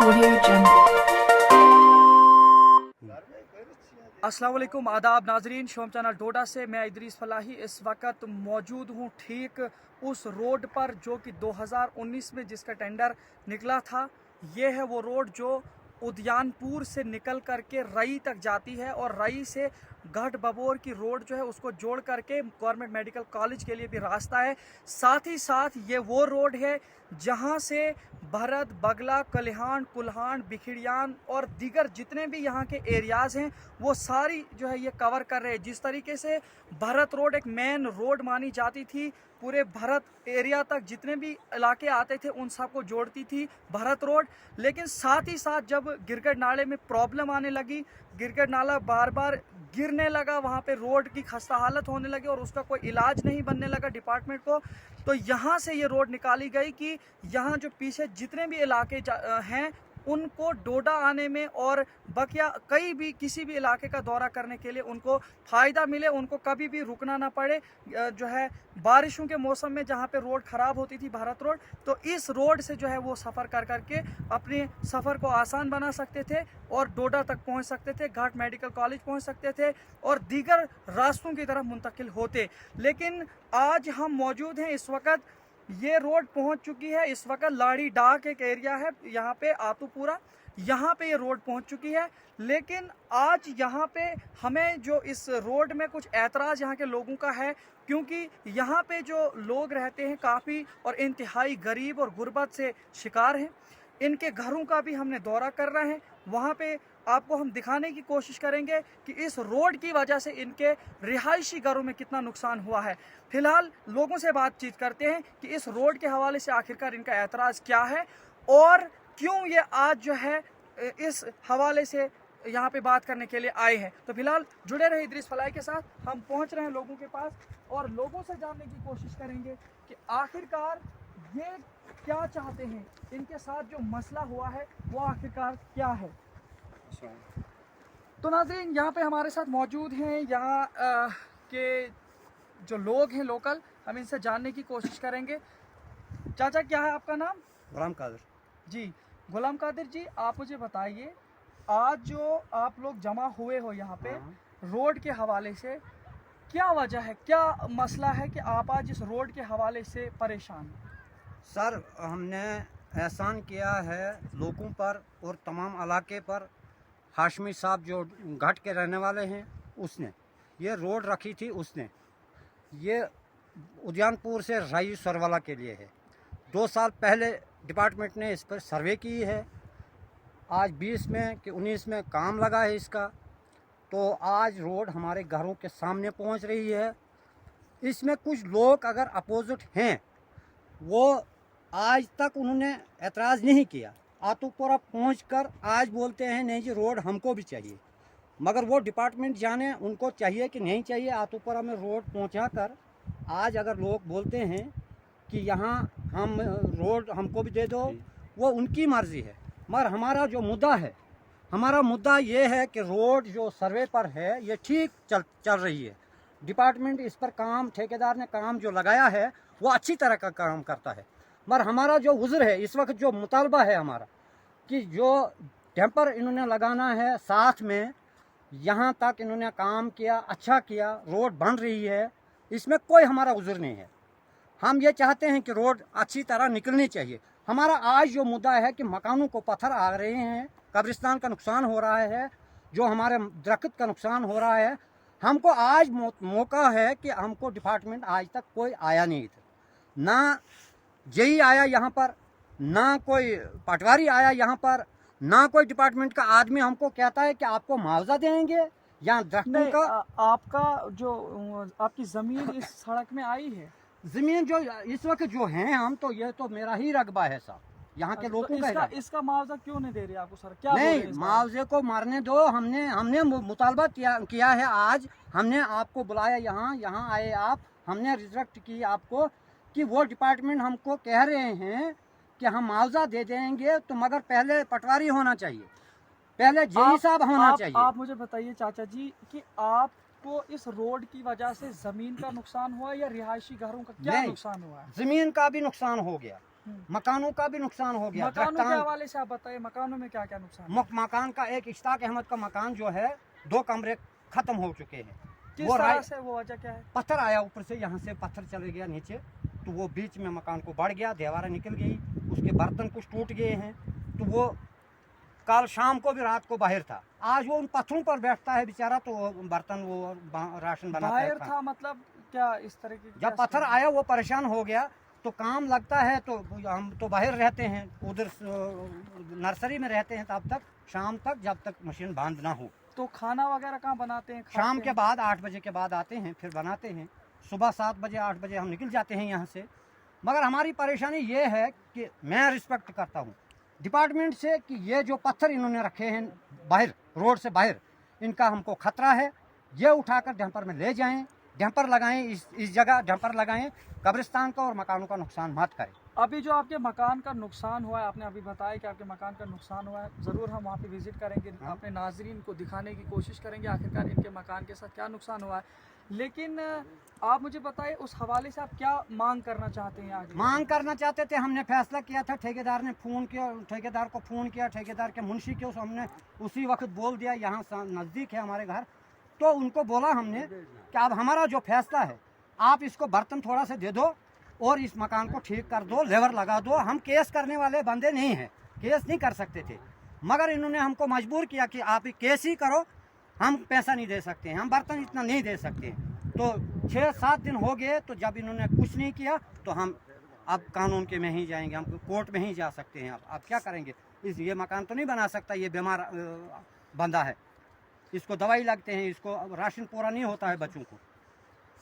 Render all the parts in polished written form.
Audio Jungle. अस्सलाम वालेकुम, आदाब नाजरीन। शोम चैनल डोडा से मैं इदरीस फलाही इस वक्त मौजूद हूँ ठीक उस रोड पर जो कि 2019 में जिसका टेंडर निकला था। ये है वो रोड जो उद्यानपुर से निकल करके रई तक जाती है और रई से गढ़ बबोर की रोड जो है उसको जोड़ करके गवर्नमेंट मेडिकल कॉलेज के लिए भी रास्ता है। साथ ही साथ ये वो रोड है जहाँ से भरत, बगला, कलिहान, कुल्हान, बिखड़ियान और दीगर जितने भी यहाँ के एरियाज़ हैं वो सारी जो है ये कवर कर रहे हैं। जिस तरीके से भरत रोड एक मेन रोड मानी जाती थी, पूरे भरत एरिया तक जितने भी इलाके आते थे उन सबको जोड़ती थी भरत रोड। लेकिन साथ ही साथ जब गिरगढ़ नाले में प्रॉब्लम आने लगी, गिरगढ़ नाला बार बार गिरने लगा, वहाँ पे रोड की खस्ता हालत होने लगी और उसका कोई इलाज नहीं बनने लगा डिपार्टमेंट को, तो यहाँ से ये रोड निकाली गई कि यहाँ जो पीछे जितने भी इलाके हैं उनको डोडा आने में और बकिया कई भी किसी भी इलाके का दौरा करने के लिए उनको फ़ायदा मिले, उनको कभी भी रुकना ना पड़े। जो है बारिशों के मौसम में जहाँ पे रोड ख़राब होती थी भारत रोड, तो इस रोड से जो है वो सफ़र कर करके अपने सफ़र को आसान बना सकते थे और डोडा तक पहुँच सकते थे, घाट मेडिकल कॉलेज पहुँच सकते थे और दीगर रास्तों की तरफ मुंतकिल होते। लेकिन आज हम मौजूद हैं, इस वक्त ये रोड पहुंच चुकी है। इस वक्त लाड़ी डाक एक एरिया है यहाँ पे आतूपुरा, यहाँ पे ये रोड पहुंच चुकी है। लेकिन आज यहाँ पे हमें जो इस रोड में कुछ ऐतराज़ यहाँ के लोगों का है, क्योंकि यहाँ पे जो लोग रहते हैं काफ़ी और इंतहाई गरीब और गुर्बत से शिकार हैं। इनके घरों का भी हमने दौरा कर रहे हैं, वहाँ पे आपको हम दिखाने की कोशिश करेंगे कि इस रोड की वजह से इनके रिहायशी घरों में कितना नुकसान हुआ है। फिलहाल लोगों से बातचीत करते हैं कि इस रोड के हवाले से आखिरकार इनका ऐतराज़ क्या है और क्यों ये आज जो है इस हवाले से यहाँ पे बात करने के लिए आए हैं। तो फिलहाल जुड़े रहे इदरीस फलाई के साथ, हम पहुँच रहे हैं लोगों के पास और लोगों से जानने की कोशिश करेंगे कि आखिरकार ये क्या चाहते हैं, इनके साथ जो मसला हुआ है वो आखिरकार क्या है। तो नाज़रीन, यहाँ पे हमारे साथ मौजूद हैं यहाँ के जो लोग हैं लोकल, हम इनसे जानने की कोशिश करेंगे। चाचा, क्या है आपका नाम? गुलाम कादिर जी, गुलाम कादिर जी, आप मुझे बताइए, आज जो आप लोग जमा हुए हो यहाँ पे रोड के हवाले से, क्या वजह है, क्या मसला है कि आप आज इस रोड के हवाले से परेशान हैं? सर, हमने एहसान किया है लोगों पर और तमाम इलाके पर। हाशमी साहब जो घाट के रहने वाले हैं उसने ये रोड रखी थी, उसने ये उद्यानपुर से राई सरवाला के लिए है। 2 साल पहले डिपार्टमेंट ने इस पर सर्वे की है, आज 20 में कि 19 में काम लगा है इसका, तो आज रोड हमारे घरों के सामने पहुंच रही है। इसमें कुछ लोग अगर अपोजिट हैं, वो आज तक उन्होंने एतराज़ नहीं किया, आतूपुरा पहुंचकर आज बोलते हैं नहीं जी रोड हमको भी चाहिए, मगर वो डिपार्टमेंट जाने उनको चाहिए कि नहीं चाहिए। आतूपुरा में रोड पहुंचाकर आज अगर लोग बोलते हैं कि यहाँ हम रोड हमको भी दे दो, वो उनकी मर्ज़ी है। मगर हमारा जो मुद्दा है, हमारा मुद्दा ये है कि रोड जो सर्वे पर है ये ठीक चल रही है। डिपार्टमेंट इस पर काम, ठेकेदार ने काम जो लगाया है वो अच्छी तरह का काम करता है। मगर हमारा जो उज़्र है इस वक्त, जो मुतालबा है हमारा कि जो डैम्पर इन्होंने लगाना है साथ में, यहाँ तक इन्होंने काम किया, अच्छा किया, रोड बन रही है, इसमें कोई हमारा उज़्र नहीं है। हम ये चाहते हैं कि रोड अच्छी तरह निकलनी चाहिए। हमारा आज जो मुद्दा है कि मकानों को पत्थर आ रहे हैं, कब्रिस्तान का नुकसान हो रहा है, जो हमारे दरख्त का नुकसान हो रहा है। हमको आज मौका है कि हमको डिपार्टमेंट आज तक कोई आया नहीं था, ना जेई आया यहाँ पर, ना कोई पटवारी आया यहाँ पर, ना कोई डिपार्टमेंट का आदमी हमको कहता है कि आपको मुआवजा देंगे या दरख्तों का। आपका जो आपकी ज़मीन इस सड़क में आई है, ज़मीन जो इस वक्त जो है, हम तो ये तो मेरा ही रगबा है साहब, यहाँ के लोगों का इसका मुआवजा क्यों नहीं दे रहे आपको सर? क्या नहीं, मुआवजे को मारने दो। हमने मुतालबा किया है, आज हमने आपको बुलाया, यहाँ आए आप, हमने रिजेक्ट की आपको कि वो डिपार्टमेंट हमको कह रहे हैं कि हम मुआवजा दे देंगे, तो मगर पहले पटवारी होना चाहिए, पहले जेई साहब होना चाहिए। आप मुझे बताइए चाचा जी कि आपको इस रोड की वजह से ज़मीन का नुकसान हुआ या रिहायशी घरों का क्या नुकसान हुआ है? ज़मीन का भी नुकसान हो गया, मकानों का भी नुकसान हो गया। मकानों के दरख्तान- हवाले से आप बताइए, मकानों में क्या क्या नुकसान है? मकान का एक इश्ताक अहमद का मकान जो है 2 कमरे खत्म हो चुके हैं। किस वो तरह से, वो वजह क्या है? पत्थर आया ऊपर से, यहाँ से पत्थर चले गया नीचे, तो वो बीच में मकान को बढ़ गया, दीवारें निकल गई, उसके बर्तन कुछ टूट गए हैं। तो वो कल शाम को भी रात को बाहर था, आज वो उन पत्थरों पर बैठता है बेचारा, तो वो बर्तन वो राशन बनाता है। बाहर था मतलब क्या इस तरह की? जब पत्थर आया वो परेशान हो गया, तो काम लगता है, तो हम तो बाहर रहते हैं, उधर नर्सरी में रहते हैं, तब तक शाम तक जब तक मशीन बंद ना हो। तो खाना वगैरह कहाँ बनाते हैं? खाते शाम के हैं? बाद 8 बजे के बाद आते हैं, फिर बनाते हैं। सुबह 7 बजे 8 बजे हम निकल जाते हैं यहाँ से। मगर हमारी परेशानी ये है कि मैं रिस्पेक्ट करता हूँ डिपार्टमेंट से कि ये जो पत्थर इन्होंने रखे हैं बाहर, रोड से बाहर, इनका हमको खतरा है। ये उठाकर डंपर में ले जाएं, डंपर लगाएं, इस जगह डंपर लगाएं, कब्रिस्तान का और मकानों का नुकसान मत करें। अभी जो आपके मकान का नुकसान हुआ है, आपने अभी बताया कि आपके मकान का नुकसान हुआ है, ज़रूर हम वहाँ पे विजिट करेंगे, हाँ। अपने नाजरीन को दिखाने की कोशिश करेंगे आखिरकार इनके मकान के साथ क्या नुकसान हुआ है। लेकिन आप मुझे बताइए, उस हवाले से आप क्या मांग करना चाहते हैं आगे? मांग करना चाहते थे, हमने फैसला किया था, ठेकेदार ने फ़ोन किया, ठेकेदार को फ़ोन किया, ठेकेदार के मुंशी के हमने उसी वक्त बोल दिया, यहाँ नज़दीक है हमारे घर, तो उनको बोला हमने कि अब हमारा जो फैसला है, आप इसको बर्तन थोड़ा सा दे दो और इस मकान को ठीक कर दो, लेबर लगा दो। हम केस करने वाले बंदे नहीं हैं, केस नहीं कर सकते थे, मगर इन्होंने हमको मजबूर किया कि आप केस ही करो, हम पैसा नहीं दे सकते हैं, हम बर्तन इतना नहीं दे सकते। तो 6-7 दिन हो गए, तो जब इन्होंने कुछ नहीं किया तो हम अब कानून के में ही जाएंगे, हम कोर्ट में ही जा सकते हैं। अब क्या करेंगे, ये मकान तो नहीं बना सकता, ये बीमार बंदा है, इसको दवाई लगते हैं, इसको राशन पूरा नहीं होता है बच्चों को।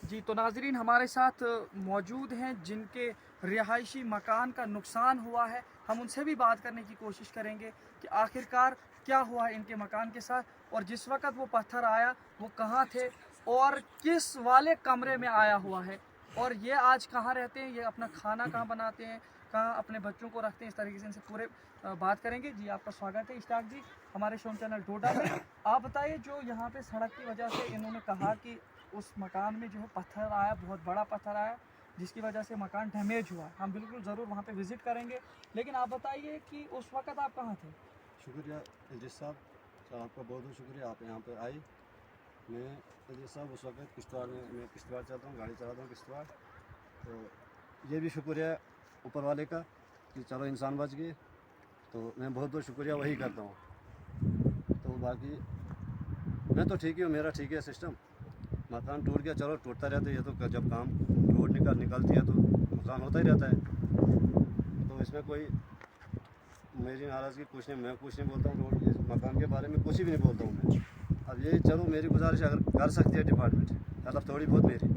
जी, तो नाजरीन हमारे साथ मौजूद हैं जिनके रिहायशी मकान का नुकसान हुआ है, हम उनसे भी बात करने की कोशिश करेंगे कि आखिरकार क्या हुआ है इनके मकान के साथ, और जिस वक्त वो पत्थर आया वो कहाँ थे और किस वाले कमरे में आया हुआ है, और ये आज कहाँ रहते हैं, ये अपना खाना कहाँ बनाते हैं, कहाँ अपने बच्चों को रखते हैं, इस तरीके से इनसे पूरे बात करेंगे। जी, आपका स्वागत है इश्ताक जी हमारे शोम चैनल डोडा में। आप बताइए, जो यहाँ पे सड़क की वजह से इन्होंने कहा कि उस मकान में जो है पत्थर आया, बहुत बड़ा पत्थर आया, जिसकी वजह से मकान डैमेज हुआ। हम बिल्कुल ज़रूर वहाँ पे विज़िट करेंगे, लेकिन आप बताइए कि उस वक्त आप कहाँ थे? शुक्रिया इद्रिस साहब, आपका बहुत बहुत शुक्रिया, आप यहाँ पर आए। मैं इद्रिस साहब उस वक्त किश्तवाड़ में, मैं किश्तवाड़ चलता हूँ, गाड़ी चलाता हूँ किश्तवाड़, तो ये भी शुक्रिया ऊपर वाले का कि चलो इंसान बच गए, तो मैं बहुत बहुत शुक्रिया वही करता हूँ। तो बाकी मैं तो ठीक ही हूँ, मेरा ठीक है सिस्टम। मकान टूट गया, चलो टूटता रहता है, ये तो जब काम रोड निकलती है तो नुकसान होता ही रहता है। तो इसमें कोई मेरी नाराज़गी कुछ नहीं, मैं कुछ नहीं बोलता हूँ, रोड इस मकान के बारे में कुछ भी नहीं बोलता हूँ मैं। अब ये चलो मेरी गुजारिश अगर कर सकती है डिपार्टमेंट हेल्प थोड़ी बहुत मेरी,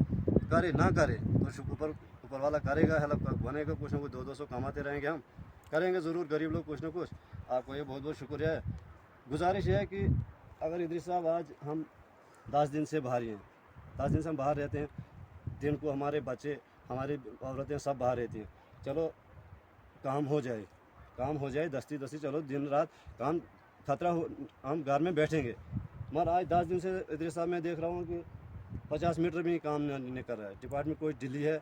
करे ना करे तो ऊपर वाला करेगा, हेल्प बनेगा, कुछ ना कुछ 200 कमाते रहेंगे, हम करेंगे ज़रूर, गरीब लोग कुछ ना कुछ। आपको ये बहुत बहुत शुक्रिया है। गुजारिश है कि अगर इद्रिस साहब आज हम 10 दिन से बाहर ही हैं, 10 दिन से हम बाहर रहते हैं, दिन को हमारे बच्चे हमारी औरतें सब बाहर रहती हैं, चलो काम हो जाए दस्ती चलो दिन रात काम खतरा हो, हम घर में बैठेंगे। मगर आज 10 दिन से इद्रिस साहब मैं देख रहा हूँ कि 50 मीटर भी काम नहीं कर रहा है डिपार्टमेंट, कोई ढीली है,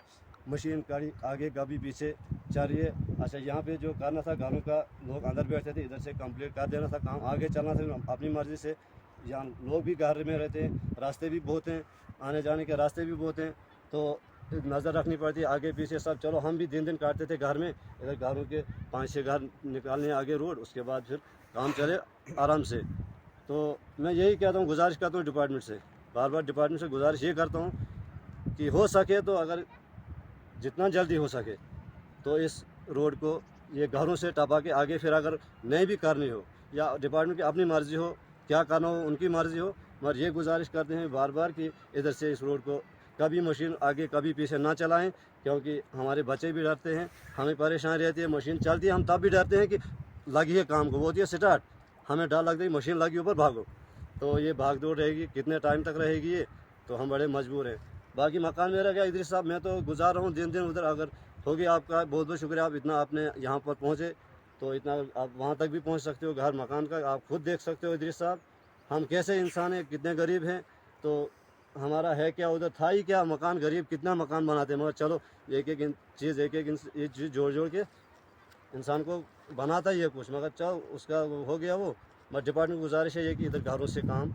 मशीन गाड़ी आगे कभी पीछे चल रही है। अच्छा, यहाँ पे जो करना था घरों का, लोग अंदर बैठते थे, इधर से कंप्लीट कर देना था, काम आगे चलना था अपनी मर्ज़ी से। यहाँ लोग भी घर में रहते हैं, रास्ते भी बहुत हैं, आने जाने के रास्ते भी बहुत हैं, तो नज़र रखनी पड़ती है आगे पीछे सब। चलो हम भी दिन काटते थे घर में, इधर घरों के 5-6 घर निकालने आगे रोड, उसके बाद फिर काम चले आराम से। तो मैं यही कहता हूँ, गुजारिश करता हूँ डिपार्टमेंट से, बार बार डिपार्टमेंट से गुजारिश ये करता हूँ कि हो सके तो अगर जितना जल्दी हो सके तो इस रोड को ये घरों से टपा के आगे, फिर अगर नहीं भी करनी हो या डिपार्टमेंट की अपनी मर्ज़ी हो, क्या करना हो उनकी मर्ज़ी हो, मगर ये गुजारिश करते हैं बार बार कि इधर से इस रोड को कभी मशीन आगे कभी पीछे ना चलाएं, क्योंकि हमारे बच्चे भी डरते हैं, हमें परेशानी रहती है। मशीन चलती है, हम तब भी डरते हैं कि लगी है काम को, वो होती है स्टार्ट, हमें डर लगता है मशीन लगी ऊपर भागो, तो ये भाग दौड़ रहेगी, कितने टाइम तक रहेगी ये, तो हम बड़े मजबूर हैं। बाकी मकान मेरा क्या इद्रिस साहब, मैं तो गुजार रहा हूँ दिन उधर। अगर होगी आपका बहुत बहुत शुक्रिया, आप इतना आपने यहाँ पर पहुँचे, तो इतना आप वहाँ तक भी पहुँच सकते हो, घर मकान का आप खुद देख सकते हो इद्रिस साहब, हम कैसे इंसान हैं, कितने गरीब हैं। तो हमारा है क्या, उधर था ही क्या मकान, गरीब कितना मकान बनाते हैं, मगर चलो एक एक चीज़ ये चीज़ जोड़ के इंसान को बनाता ही है कुछ, मगर चल उसका वो हो गया वो। मगर डिपार्टमेंट की गुजारिश है ये कि इधर घरों से काम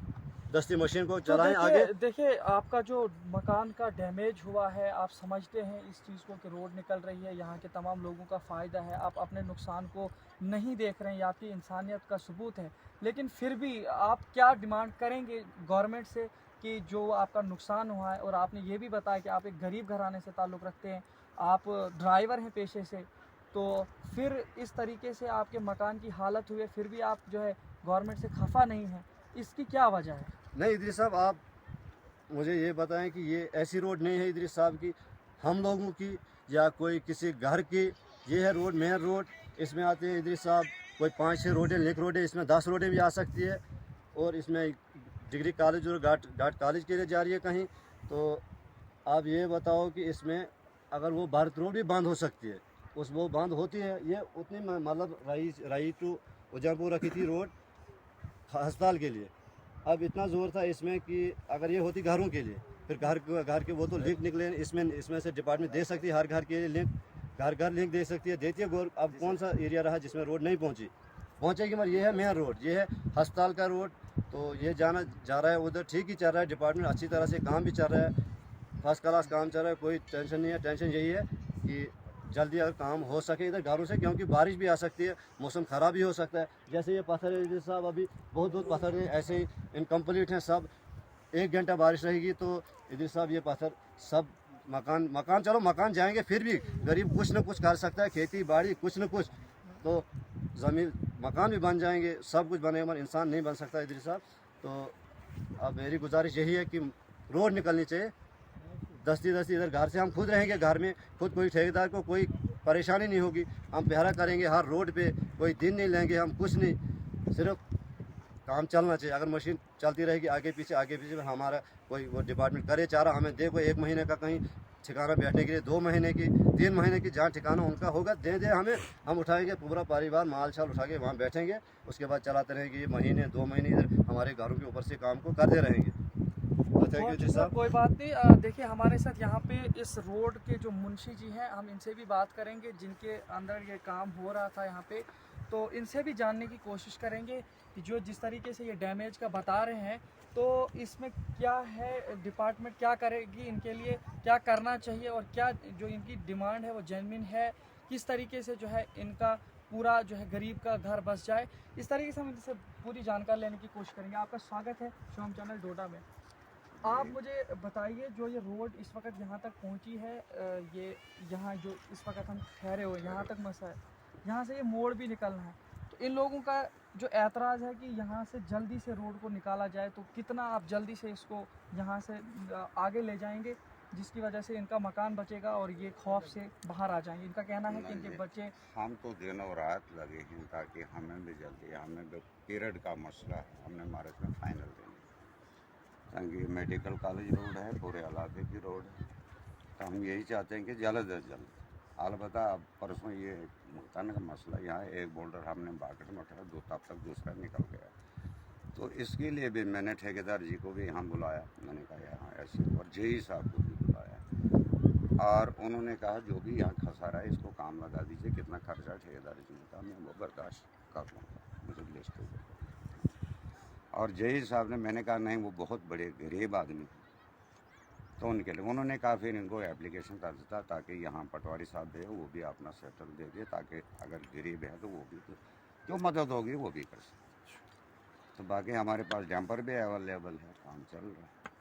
दस्ती मशीन को तो चलाएं आगे। देखिए आपका जो मकान का डैमेज हुआ है, आप समझते हैं इस चीज़ को कि रोड निकल रही है, यहाँ के तमाम लोगों का फ़ायदा है, आप अपने नुकसान को नहीं देख रहे हैं, ये आपकी इंसानियत का सबूत है। लेकिन फिर भी आप क्या डिमांड करेंगे गवर्नमेंट से कि जो आपका नुकसान हुआ है, और आपने ये भी बताया कि आप एक गरीब घराने से ताल्लुक़ रखते हैं, आप ड्राइवर हैं पेशे से, तो फिर इस तरीके से आपके मकान की हालत हुई है, फिर भी आप जो है गवर्नमेंट से खफा नहीं हैं, इसकी क्या वजह है? नहीं इदरीस साहब, आप मुझे ये बताएं कि ये ऐसी रोड नहीं है इदरीस साहब की, हम लोगों की या कोई किसी घर की। ये है रोड, मेन रोड, इसमें आते हैं इदरीस साहब कोई 5-6 रोडें, लिंक रोडें, इसमें 10 रोडें भी आ सकती है। और इसमें डिग्री कॉलेज और घाट कॉलेज के लिए जा रही है कहीं। तो आप ये बताओ कि इसमें अगर वो भारत रोड भी बंद हो सकती है, वो बंद होती है, ये उतनी मतलब रई टू उजयपुर रखी थी रोड अस्पताल के लिए। अब इतना ज़ोर था इसमें कि अगर ये होती घरों के लिए, फिर घर के वो तो लिंक निकले, इसमें से डिपार्टमेंट दे सकती है हर घर के लिए लिंक, घर लिंक दे सकती है, देती है गौर। अब कौन सा एरिया रहा जिसमें रोड नहीं पहुंचेगी, मगर ये है मेन रोड, ये है अस्पताल का रोड। तो ये जा रहा है उधर, ठीक ही चल रहा है, डिपार्टमेंट अच्छी तरह से काम भी चल रहा है, फर्स्ट क्लास काम चल रहा है, कोई टेंशन नहीं है। टेंशन यही है कि जल्दी अगर काम हो सके इधर घरों से, क्योंकि बारिश भी आ सकती है, मौसम ख़राब भी हो सकता है। जैसे ये पत्थर है साहब, अभी बहुत पत्थर हैं ऐसे ही इनकम्प्लीट हैं सब। 1 घंटा बारिश रहेगी तो इधर साहब ये पत्थर सब मकान चलो मकान जाएंगे, फिर भी गरीब कुछ न कुछ कर सकता है, खेती बाड़ी कुछ न कुछ, तो ज़मीन मकान भी बन जाएंगे, सब कुछ बनेगा, मगर इंसान नहीं बन सकता इधर साहब। तो अब मेरी गुजारिश यही है कि रोड निकलनी चाहिए दस्ती इधर घर से हम खुद रहेंगे, घर में खुद, कोई ठेकेदार को कोई परेशानी नहीं होगी, हम पहरा करेंगे हर रोड पे, कोई दिन नहीं लेंगे हम, कुछ नहीं, सिर्फ काम चलना चाहिए। अगर मशीन चलती रहेगी आगे पीछे हमारा कोई वो डिपार्टमेंट करे चारा, हमें दे कोई 1 महीने का कहीं ठिकाना बैठने के लिए, 2 महीने की, 3 महीने की, जहाँ ठिकाना उनका होगा दे हमें, हम उठाएंगे पूरा परिवार माल शाल उठा के वहाँ बैठेंगे, उसके बाद चलाते रहेंगे, ये महीने 2 महीने इधर हमारे घरों के ऊपर से काम को करते रहेंगे। थैंक यू जी साहब। कोई बात नहीं, देखिए हमारे साथ यहाँ पे इस रोड के जो मुंशी जी हैं, हम इनसे भी बात करेंगे जिनके अंदर ये काम हो रहा था यहाँ पे, तो इनसे भी जानने की कोशिश करेंगे कि जो जिस तरीके से ये डैमेज का बता रहे हैं, तो इसमें क्या है, डिपार्टमेंट क्या करेगी इनके लिए, क्या करना चाहिए, और क्या जो इनकी डिमांड है वो जेन्युइन है, किस तरीके से जो है इनका पूरा जो है गरीब का घर बस जाए, इस तरीके से हम इनसे पूरी जानकारी लेने की कोशिश करेंगे। आपका स्वागत है शोम चैनल डोडा में। आप मुझे बताइए, जो ये रोड इस वक्त यहाँ तक पहुँची है, ये यहाँ जो इस वक्त हम ठहरे हुए यहाँ तक मसा है, यहाँ से ये मोड़ भी निकलना है, तो इन लोगों का जो एतराज़ है कि यहाँ से जल्दी से रोड को निकाला जाए, तो कितना आप जल्दी से इसको यहाँ से आगे ले जाएंगे जिसकी वजह से इनका मकान बचेगा और ये खौफ से बाहर आ जाएंगे? इनका कहना है कि इनके बच्चे, हम तो दिन और रात लगे हैं ताकि हमें भी जल्दी, हमें भी पीरियड का मसला है, हमने मार्च में फाइनल देना, ताकि मेडिकल कॉलेज रोड है, पूरे इलाके की रोड है, तो हम यही चाहते हैं कि जल्द से जल्द। अलबत्ता अब परसों ये मकान का मसला, यहाँ एक बोल्डर हमने बाकेट में उठाया, तब तक दूसरा निकल गया, तो इसके लिए भी मैंने ठेकेदार जी को भी यहाँ बुलाया, मैंने कहा यहाँ ऐसे, और जेई साहब को भी बुलाया, और उन्होंने कहा जो भी यहाँ खसारा है इसको काम लगा दीजिए, कितना खर्चा ठेकेदार जी ने कहा मैं वो बर्दाश्त कर लूँगा, मुझे लिस्ट हो गई। और जेई साहब ने, मैंने कहा नहीं वो बहुत बड़े गरीब आदमी, तो उनके लिए उन्होंने कहा फिर इनको एप्लीकेशन कर देता, ताकि यहाँ पटवारी साहब है वो भी अपना सेटल दे दिए, ताकि अगर गरीब है तो वो भी जो मदद होगी वो भी कर सकते। तो बाकी हमारे पास डैम्पर भी अवेलेबल है, काम चल रहा है।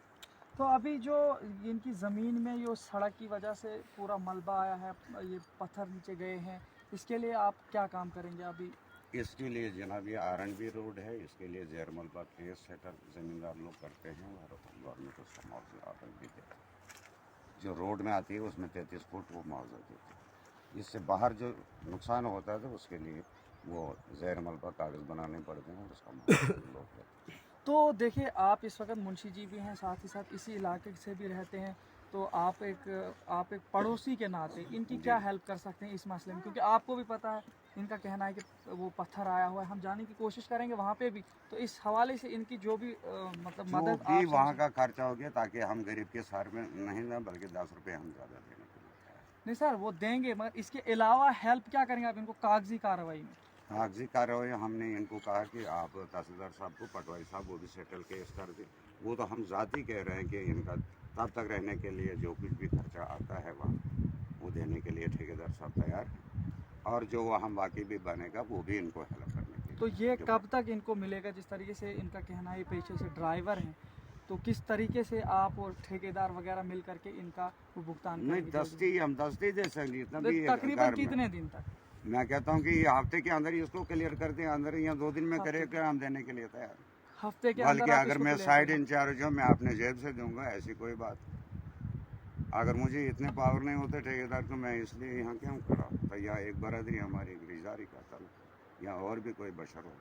तो अभी जो इनकी ज़मीन में ये सड़क की वजह से पूरा मलबा आया है, ये पत्थर नीचे गए हैं, इसके लिए आप क्या काम करेंगे अभी? इसके लिए जनाब ये R&B रोड है, इसके लिए जैर मलबा केस सेटल ज़मींदार लोग करते हैं, और गवर्नमेंट उसका मुआवजा भी देता है। जो रोड में आती है उसमें 33 फुट वो मुआवजा देते हैं। इससे बाहर जो नुकसान होता है तो उसके लिए वो जैर मलबा कागज़ बनाने पड़ते हैं और उसका मुआवजा लोग देते हैं। तो देखिए, आप इस वक्त मुंशी जी भी हैं, साथ ही साथ इसी इलाके से भी रहते हैं, तो आप एक पड़ोसी के नाते इनकी क्या हेल्प कर सकते हैं इस मसले में? क्योंकि आपको भी पता है, इनका कहना है कि वो पत्थर आया हुआ है, हम जाने की कोशिश करेंगे वहाँ पे भी, तो इस हवाले से इनकी जो भी मतलब जो मदद भी वहाँ का खर्चा हो गया, ताकि हम गरीब के सार में नहीं ना, बल्कि 10 रुपये हम ज़्यादा देने के लिए। नहीं सर वो देंगे, मगर इसके अलावा हेल्प क्या करेंगे आप इनको कागजी कार्रवाई में? कागजी कार्रवाई हमने इनको कहा कि आप तहसीलदार साहब को, पटवारी साहब वो भी सेटल केस कर दे। वो तो हम ज़ाती कह रहे हैं कि इनका तब तक रहने के लिए जो कुछ भी खर्चा आता है वहाँ वो देने के लिए ठेकेदार साहब तैयार हैं, और जो वहाँ बाकी भी बनेगा वो भी इनको हेल्प करने के लिए। तो ये कब तक इनको मिलेगा? जिस तरीके से इनका कहना है पेशे से ड्राइवर हैं, तो किस तरीके से आप और ठेकेदार वगैरह मिल करके इनका वो भुगतान नहीं, करेंगे? हम दस्ती दे सकते इतना तो भी तकरीबन घर में। कितने दिन तक? मैं कहता हूँ कि ये हफ्ते के अंदर ही उसको क्लियर कर दें, अंदर या 2 दिन में हफ्ते करे हम देने के लिए तैयार। हफ्ते के बल्कि अंदर आप अगर इसको मैं clear साइड करें। इंचार्ज हूँ, मैं अपने जेब से दूंगा, ऐसी कोई बात। अगर मुझे इतने पावर नहीं होते ठेकेदार को, मैं इसलिए यहाँ क्यों खड़ा? तो या एक बरादरी हमारी गिरजारी का तल, या और भी कोई बशर हो।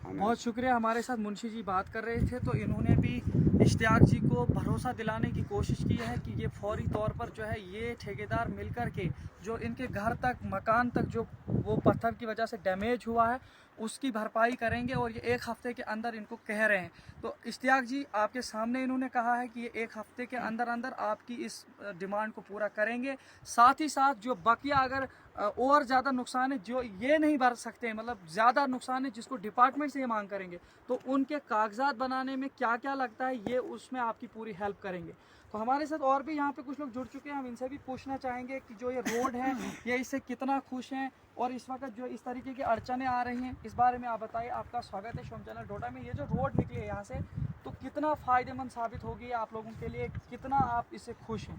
हमें बहुत शुक्रिया, हमारे साथ मुंशी जी बात कर रहे थे, तो इन्होंने भी इश्तियाक जी को भरोसा दिलाने की कोशिश की है कि ये फौरी तौर पर जो है ये ठेकेदार मिल कर के जो इनके घर तक, मकान तक जो वो पत्थर की वजह से डैमेज हुआ है उसकी भरपाई करेंगे, और ये 1 हफ्ते के अंदर इनको कह रहे हैं। तो इश्तियाक जी आपके सामने इन्होंने कहा है कि ये 1 हफ्ते के अंदर अंदर आपकी इस डिमांड को पूरा करेंगे। साथ ही साथ जो बकिया अगर और ज़्यादा नुकसान है जो ये नहीं भर सकते, मतलब ज़्यादा नुकसान है जिसको डिपार्टमेंट से ये मांग करेंगे, तो उनके कागजात बनाने में क्या क्या लगता है ये उसमें आपकी पूरी हेल्प करेंगे। तो हमारे साथ और भी यहाँ पे कुछ लोग जुड़ चुके हैं, हम इनसे भी पूछना चाहेंगे कि जो ये रोड है ये इससे कितना खुश हैं, और इस वक्त जो इस तरीके की अड़चनें आ रही हैं इस बारे में आप बताइए। आपका स्वागत है शोम चैनल डोडा में। ये जो रोड निकली है यहाँ से, तो कितना फ़ायदेमंद साबित होगी आप लोगों के लिए, कितना आप इससे खुश हैं?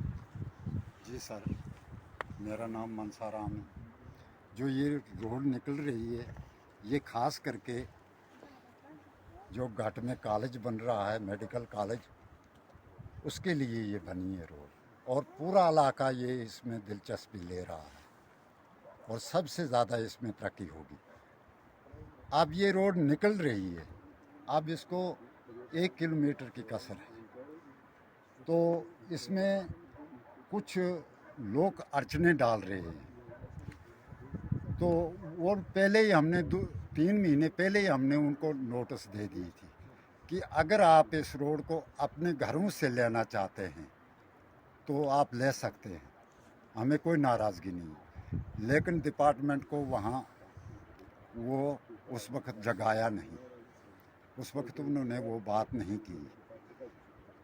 जी सर, मेरा नाम मनसा राम है। जो ये रोड निकल रही है ये खास करके जो घाट में कॉलेज बन रहा है, मेडिकल कॉलेज, उसके लिए ये बनी है रोड, और पूरा इलाका ये इसमें दिलचस्पी ले रहा है और सबसे ज़्यादा इसमें तरक्की होगी। अब ये रोड निकल रही है, अब इसको 1 किलोमीटर की कसर है, तो इसमें कुछ लोग अड़चने डाल रहे हैं। तो वो पहले ही हमने 3 महीने पहले ही हमने उनको नोटिस दे दी थी कि अगर आप इस रोड को अपने घरों से लेना चाहते हैं तो आप ले सकते हैं, हमें कोई नाराज़गी नहीं है। लेकिन डिपार्टमेंट को वहाँ वो उस वक्त जगाया नहीं, उस वक्त उन्होंने वो बात नहीं की।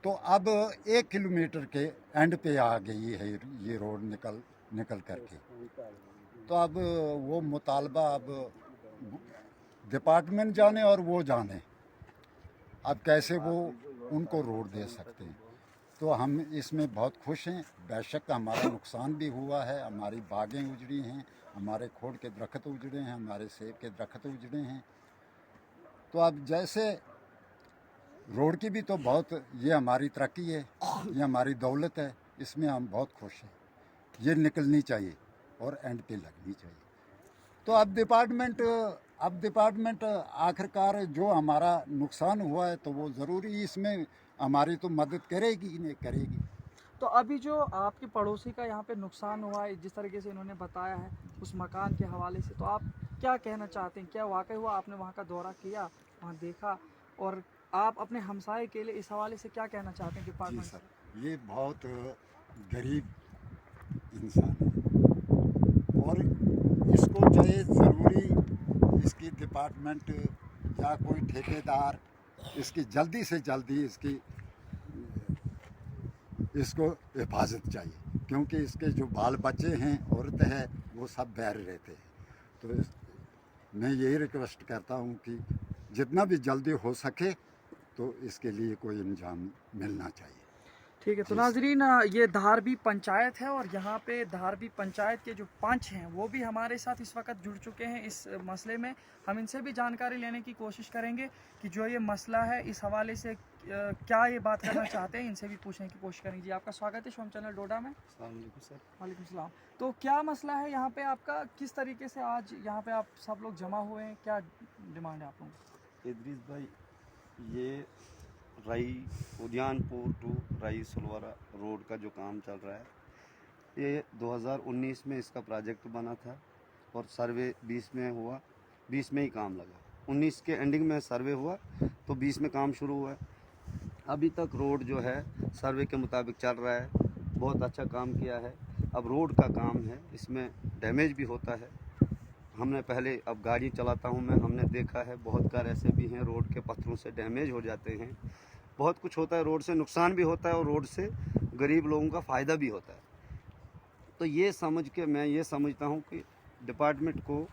तो अब 1 किलोमीटर के एंड पे आ गई है ये रोड निकल करके। तो अब वो मुतालबा अब डिपार्टमेंट जाने और वो जाने अब कैसे वो उनको रोड दे सकते हैं। तो हम इसमें बहुत खुश हैं। बेशक हमारा नुकसान भी हुआ है, हमारी बागें उजड़ी हैं, हमारे खोड़ के दरख्त उजड़े हैं, हमारे सेब के दरख्त उजड़े हैं। तो अब जैसे रोड की भी तो बहुत, ये हमारी तरक्की है, ये हमारी दौलत है, इसमें हम बहुत खुश हैं। ये निकलनी चाहिए और एंड पे लगनी चाहिए। तो अब डिपार्टमेंट आखिरकार जो हमारा नुकसान हुआ है तो वो ज़रूरी इसमें हमारी तो मदद करेगी ही नहीं करेगी। तो अभी जो आपके पड़ोसी का यहाँ पे नुकसान हुआ है, जिस तरीके से इन्होंने बताया है उस मकान के हवाले से, तो आप क्या कहना चाहते हैं? क्या वाकई हुआ? आपने वहाँ का दौरा किया, वहाँ देखा, और आप अपने हमसाये के लिए इस हवाले से क्या कहना चाहते हैं जी डिपार्टमेंट सर, से? ये बहुत गरीब इंसान है और इसको चाहे ज़रूरी इसकी डिपार्टमेंट या कोई ठेकेदार इसकी जल्दी से जल्दी इसको हिफाजत चाहिए, क्योंकि इसके जो बाल बच्चे हैं, औरत है, वो सब बहर रहते हैं। तो मैं यही रिक्वेस्ट करता हूँ कि जितना भी जल्दी हो सके तो इसके लिए कोई इंजाम मिलना चाहिए। ठीक है। तो जी नाजरीन, ये धारबी पंचायत है, और यहाँ पे धारबी पंचायत के जो पंच हैं वो भी हमारे साथ इस वक्त जुड़ चुके हैं इस मसले में। हम इनसे भी जानकारी लेने की कोशिश करेंगे कि जो ये मसला है इस हवाले से क्या ये बात करना चाहते हैं, इनसे भी पूछने की कोशिश करेंगे। जी, आपका स्वागत है शोम चैनल डोडा में। अस्सलाम वालेकुम सर। वालेकुम सलाम। तो क्या मसला है यहाँ पे आपका? किस तरीके से आज यहाँ पे आप सब लोग जमा हुए हैं? क्या डिमांड है आप लोगों की? इदरीस भाई, ये राई उद्यानपुर टू राई सलवारा रोड का जो काम चल रहा है, ये 2019 में इसका प्रोजेक्ट बना था और सर्वे 20 में हुआ, 20 में ही काम लगा। 19 के एंडिंग में सर्वे हुआ तो 20 में काम शुरू हुआ है। अभी तक रोड जो है सर्वे के मुताबिक चल रहा है, बहुत अच्छा काम किया है। अब रोड का काम है, इसमें डैमेज भी होता है। हमने पहले, अब गाड़ी चलाता हूँ मैं, हमने देखा है बहुत कार ऐसे भी हैं रोड के पत्थरों से डैमेज हो जाते हैं। बहुत कुछ होता है, रोड से नुकसान भी होता है और रोड से गरीब लोगों का फ़ायदा भी होता है। तो ये समझ के मैं ये समझता हूँ कि डिपार्टमेंट को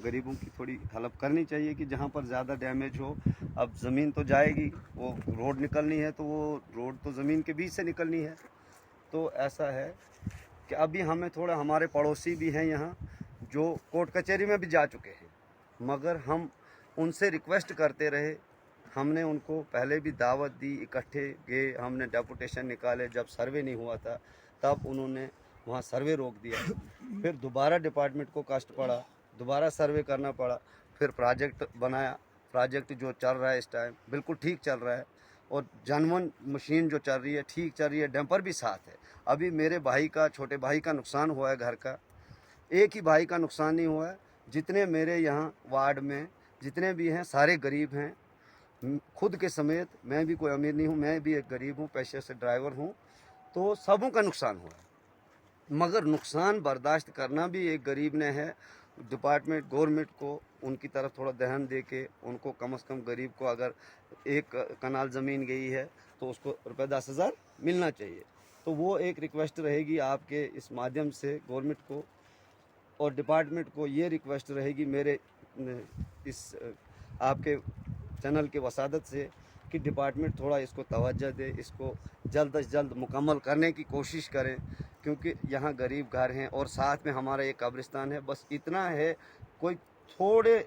गरीबों की थोड़ी हेल्प करनी चाहिए कि जहाँ पर ज़्यादा डैमेज हो, अब ज़मीन तो जाएगी, वो रोड निकलनी है तो वो रोड तो ज़मीन के बीच से निकलनी है। तो ऐसा है कि अभी हमें थोड़ा, हमारे पड़ोसी भी हैं यहाँ जो कोर्ट कचहरी में भी जा चुके हैं, मगर हम उनसे रिक्वेस्ट करते रहे। हमने उनको पहले भी दावत दी, इकट्ठे गए, हमने डेपुटेशन निकाले, जब सर्वे नहीं हुआ था तब उन्होंने वहाँ सर्वे रोक दिया। फिर दोबारा डिपार्टमेंट को कष्ट पड़ा, दोबारा सर्वे करना पड़ा, फिर प्रोजेक्ट बनाया। प्रोजेक्ट जो चल रहा है इस टाइम बिल्कुल ठीक चल रहा है और जनवन मशीन जो चल रही है ठीक चल रही है, डंपर भी साथ है। अभी मेरे भाई का, छोटे भाई का नुकसान हुआ है घर का, एक ही भाई का नुकसान नहीं हुआ है। जितने मेरे यहाँ वार्ड में जितने भी हैं सारे गरीब हैं, खुद के समेत। मैं भी कोई अमीर नहीं हूँ, मैं भी एक गरीब हूँ, पेशे से ड्राइवर हूँ। तो सबों का नुकसान हुआ है, मगर नुकसान बर्दाश्त करना भी एक गरीब ने है। डिपार्टमेंट, गवर्नमेंट को उनकी तरफ थोड़ा ध्यान दे के उनको कम से कम, गरीब को अगर एक कनाल ज़मीन गई है तो उसको रुपये 10,000 मिलना चाहिए। तो वो एक रिक्वेस्ट रहेगी आपके इस माध्यम से गवर्नमेंट को और डिपार्टमेंट को, ये रिक्वेस्ट रहेगी मेरे इस आपके चैनल के वसादत से कि डिपार्टमेंट थोड़ा इसको तवज्जो दे, इसको जल्द से जल्द मुकम्मल करने की कोशिश करें, क्योंकि यहाँ गरीब घर हैं और साथ में हमारा एक कब्रिस्तान है। बस इतना है, कोई थोड़े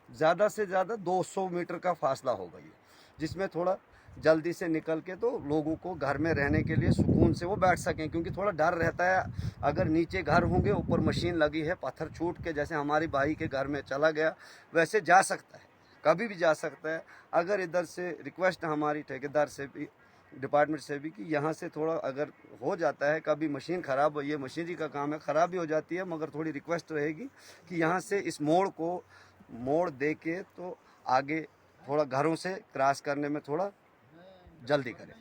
ज़्यादा से ज़्यादा 200 मीटर का फासला होगा ये, जिसमें थोड़ा जल्दी से निकल के तो लोगों को घर में रहने के लिए सुकून से वो बैठ सकें, क्योंकि थोड़ा डर रहता है। अगर नीचे घर होंगे, ऊपर मशीन लगी है, पत्थर छूट के जैसे हमारी भाई के घर में चला गया वैसे जा सकता है, कभी भी जा सकता है। अगर इधर से रिक्वेस्ट हमारी ठेकेदार से भी, डिपार्टमेंट से भी, कि यहाँ से थोड़ा अगर हो जाता है, कभी मशीन ख़राब हो, ये मशीनरी का काम है, ख़राब भी हो जाती है, मगर थोड़ी रिक्वेस्ट रहेगी कि यहाँ से इस मोड़ को मोड़ दे के तो आगे थोड़ा घरों से क्रॉस करने में थोड़ा जल्दी करें।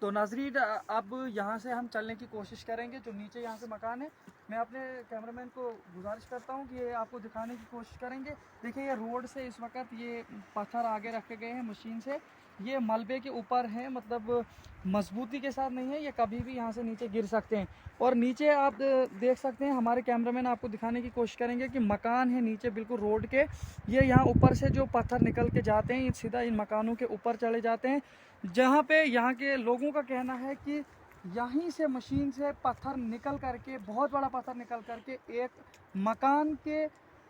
तो नाजरीन, अब यहाँ से हम चलने की कोशिश करेंगे। जो नीचे यहाँ से मकान है, मैं अपने कैमरामैन को गुजारिश करता हूँ कि ये आपको दिखाने की कोशिश करेंगे। देखिए, ये रोड से इस वक्त ये पत्थर आगे रखे गए हैं मशीन से, ये मलबे के ऊपर हैं, मतलब मजबूती के साथ नहीं है, ये कभी भी यहाँ से नीचे गिर सकते हैं। और नीचे आप देख सकते हैं, हमारे कैमरामैन आपको दिखाने की कोशिश करेंगे कि मकान है नीचे बिल्कुल रोड के। ये यहाँ ऊपर से जो पत्थर निकल के जाते हैं, ये सीधा इन मकानों के ऊपर चले जाते हैं, जहाँ पे यहाँ के लोगों का कहना है कि यहीं से मशीन से पत्थर निकल करके, बहुत बड़ा पत्थर निकल करके एक मकान के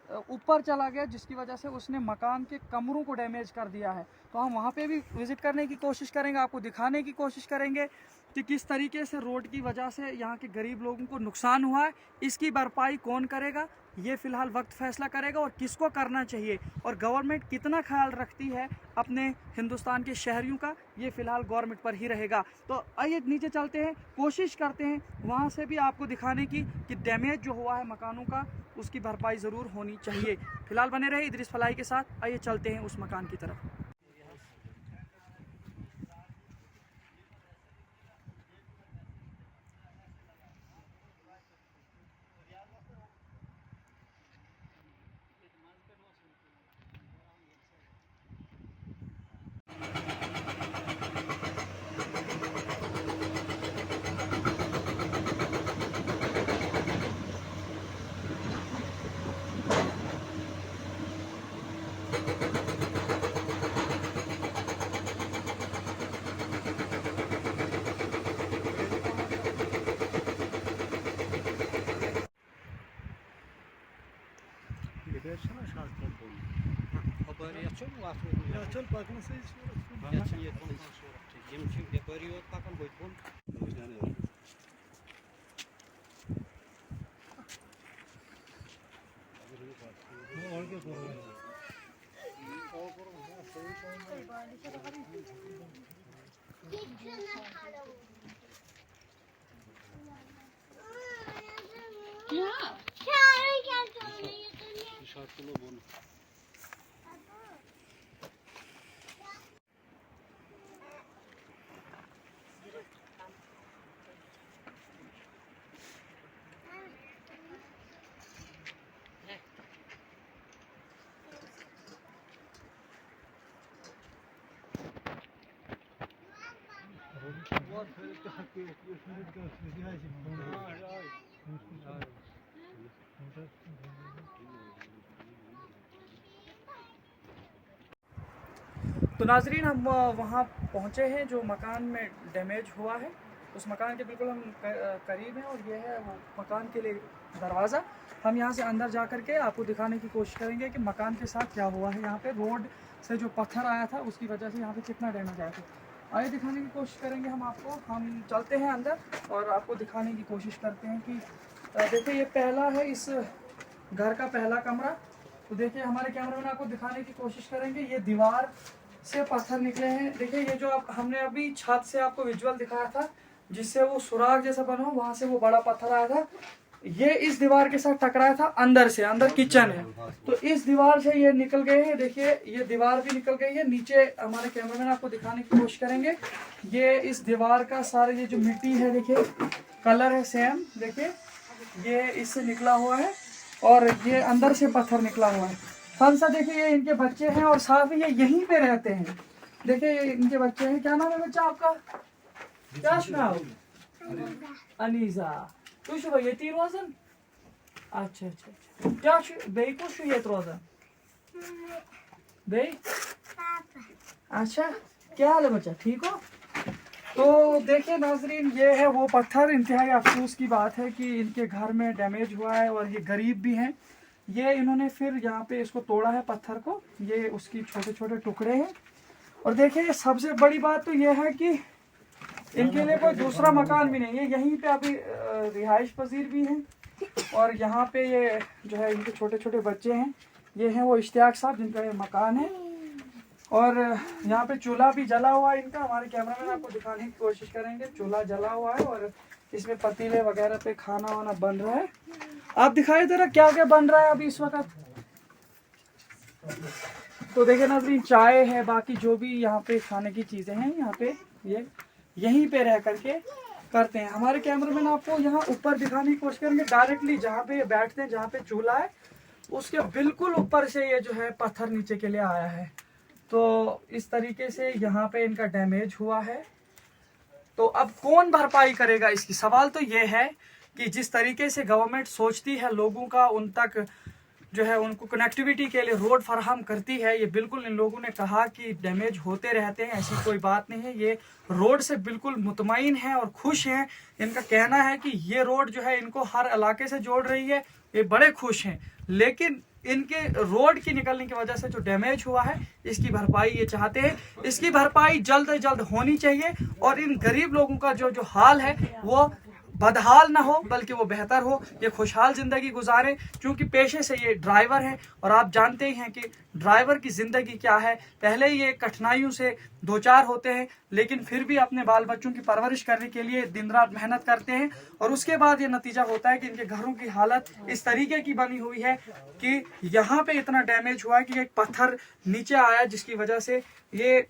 ऊपर चला गया, जिसकी वजह से उसने मकान के कमरों को डैमेज कर दिया है। तो हम वहाँ पे भी विज़िट करने की कोशिश करेंगे, आपको दिखाने की कोशिश करेंगे कि किस तरीके से रोड की वजह से यहाँ के गरीब लोगों को नुकसान हुआ है। इसकी भरपाई कौन करेगा, ये फ़िलहाल वक्त फैसला करेगा, और किसको करना चाहिए, और गवर्नमेंट कितना ख्याल रखती है अपने हिंदुस्तान के शहरियों का, ये फ़िलहाल गवर्नमेंट पर ही रहेगा। तो आइए नीचे चलते हैं, कोशिश करते हैं वहाँ से भी आपको दिखाने की कि डैमेज जो हुआ है मकानों का, उसकी भरपाई ज़रूर होनी चाहिए। फ़िलहाल बने रहे इदरीस फलाही के साथ। आइए चलते हैं उस मकान की तरफ। तो नाजरीन हम वहाँ पहुँचे हैं जो मकान में डैमेज हुआ है, उस मकान के बिल्कुल हम करीब हैं और ये है वो मकान के लिए दरवाज़ा। हम यहाँ से अंदर जा कर के आपको दिखाने की कोशिश करेंगे कि मकान के साथ क्या हुआ है। यहाँ पे रोड से जो पत्थर आया था उसकी वजह से यहाँ पे कितना डैमेज आया था। आइए दिखाने की कोशिश करेंगे हम आपको। हम चलते हैं अंदर और आपको दिखाने की कोशिश करते हैं कि देखिए ये पहला है इस घर का पहला कमरा। तो देखिए हमारे कैमरे में आपको दिखाने की कोशिश करेंगे, ये दीवार से पत्थर निकले हैं। देखिए ये जो हमने अभी छत से आपको विजुअल दिखाया था जिससे वो सुराग जैसा बना हो, वहाँ से वो बड़ा पत्थर आया था, ये इस दीवार के साथ टकराया था अंदर से। अंदर किचन है तो इस दीवार से ये निकल गए हैं। देखिए ये दीवार भी निकल गई है। नीचे हमारे कैमरामैन आपको दिखाने की कोशिश करेंगे, ये इस दीवार का सारा ये जो मिट्टी है देखिए कलर है सेम, देखिए ये इससे निकला हुआ है और ये अंदर से पत्थर निकला हुआ है। खालसा देखिए ये इनके बच्चे हैं और साथ ही ये यहीं पे रहते हैं। देखिए ये इनके बच्चे हैं। क्या नाम है बच्चा आपका? क्या नाम? अनीजा। तू शो ये 3 रोजन? अच्छा अच्छा अच्छा। क्या बे को शो ये रोजन? बे? अच्छा क्या हाल है बच्चा, ठीक हो? तो देखिए नाजरीन ये है वो पत्थर। इंतहाई अफसोस की बात है कि इनके घर में डैमेज हुआ है और ये गरीब भी हैं। ये इन्होंने फिर यहाँ पे इसको तोड़ा है पत्थर को, ये उसकी छोटे छोटे टुकड़े हैं। और देखिए सबसे बड़ी बात तो ये है कि इनके लिए कोई दूसरा मकान भी नहीं है, यहीं पे अभी रिहाइश पजीर भी हैं। और यहाँ पे ये जो है इनके छोटे छोटे बच्चे हैं, ये हैं वो इश्तियाक साहब जिनका ये मकान है। और यहाँ पे चूल्हा भी जला हुआ है इनका। हमारे कैमरामैन आपको दिखाने की कोशिश करेंगे, चूल्हा जला हुआ है और इसमें पतीले वगैरह पे खाना वाना बन रहा है। आप दिखाई जरा क्या क्या बन रहा है अभी इस वक्त। तो देखिए नाज़रीन चाय है, बाकी जो भी यहाँ पे खाने की चीज़ें हैं यहाँ पे ये यहीं पे रह करके करते हैं। हमारे कैमरामैन आपको यहाँ ऊपर दिखाने की कोशिश करेंगे, डायरेक्टली जहाँ पे बैठते हैं, जहाँ पे चूल्हा है उसके बिल्कुल ऊपर से ये जो है पत्थर नीचे के लिए आया है। तो इस तरीके से यहाँ पे इनका डैमेज हुआ है। तो अब कौन भरपाई करेगा इसकी? सवाल तो ये है कि जिस तरीके से गवर्नमेंट सोचती है लोगों का उन तक जो है उनको कनेक्टिविटी के लिए रोड फराहम करती है, ये बिल्कुल इन लोगों ने कहा कि डैमेज होते रहते हैं, ऐसी कोई बात नहीं है। ये रोड से बिल्कुल मुतमईन हैं और खुश हैं। इनका कहना है कि ये रोड जो है इनको हर इलाके से जोड़ रही है, ये बड़े खुश हैं। लेकिन इनके रोड की निकलने की वजह से जो डैमेज हुआ है इसकी भरपाई ये चाहते हैं। इसकी भरपाई जल्द से जल्द होनी चाहिए और इन गरीब लोगों का जो हाल है वो बदहाल ना हो बल्कि वो बेहतर हो, ये खुशहाल ज़िंदगी गुजारे। क्योंकि पेशे से ये ड्राइवर हैं और आप जानते ही हैं कि ड्राइवर की ज़िंदगी क्या है। पहले ये कठिनाइयों से दो चार होते हैं लेकिन फिर भी अपने बाल बच्चों की परवरिश करने के लिए दिन रात मेहनत करते हैं और उसके बाद ये नतीजा होता है कि इनके घरों की हालत इस तरीके की बनी हुई है कि यहाँ पे इतना डैमेज हुआ है कि एक पत्थर नीचे आया जिसकी वजह से ये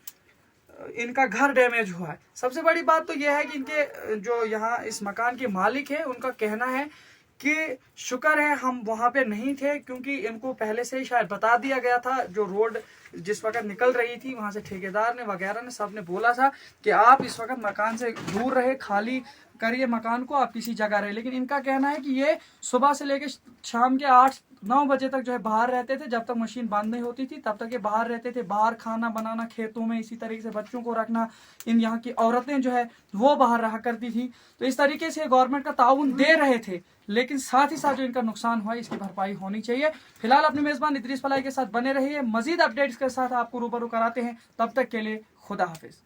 इनका घर डैमेज हुआ है। सबसे बड़ी बात तो यह है कि इनके जो यहाँ इस मकान के मालिक है उनका कहना है कि शुक्र है हम वहाँ पे नहीं थे, क्योंकि इनको पहले से ही शायद बता दिया गया था। जो रोड जिस वक्त निकल रही थी वहाँ से ठेकेदार ने वगैरह ने सब ने बोला था कि आप इस वक्त मकान से दूर रहे, खाली करिए मकान को, आप किसी जगह रहे। लेकिन इनका कहना है कि ये सुबह से लेकर शाम के 8-9 बजे तक जो है बाहर रहते थे, जब तक मशीन बंद नहीं होती थी तब तक ये बाहर रहते थे। बाहर खाना बनाना खेतों में, इसी तरीके से बच्चों को रखना, इन यहाँ की औरतें जो है वो बाहर रहा करती थी। तो इस तरीके से गवर्नमेंट का ताउन दे रहे थे, लेकिन साथ ही साथ जो इनका नुकसान हुआ इसकी भरपाई होनी चाहिए। फिलहाल अपने मेजबान इदरीस फलाही के साथ बने रहिए, मजीद अपडेट्स के साथ आपको रूबरू कराते हैं। तब तक के लिए खुदा हाफिज।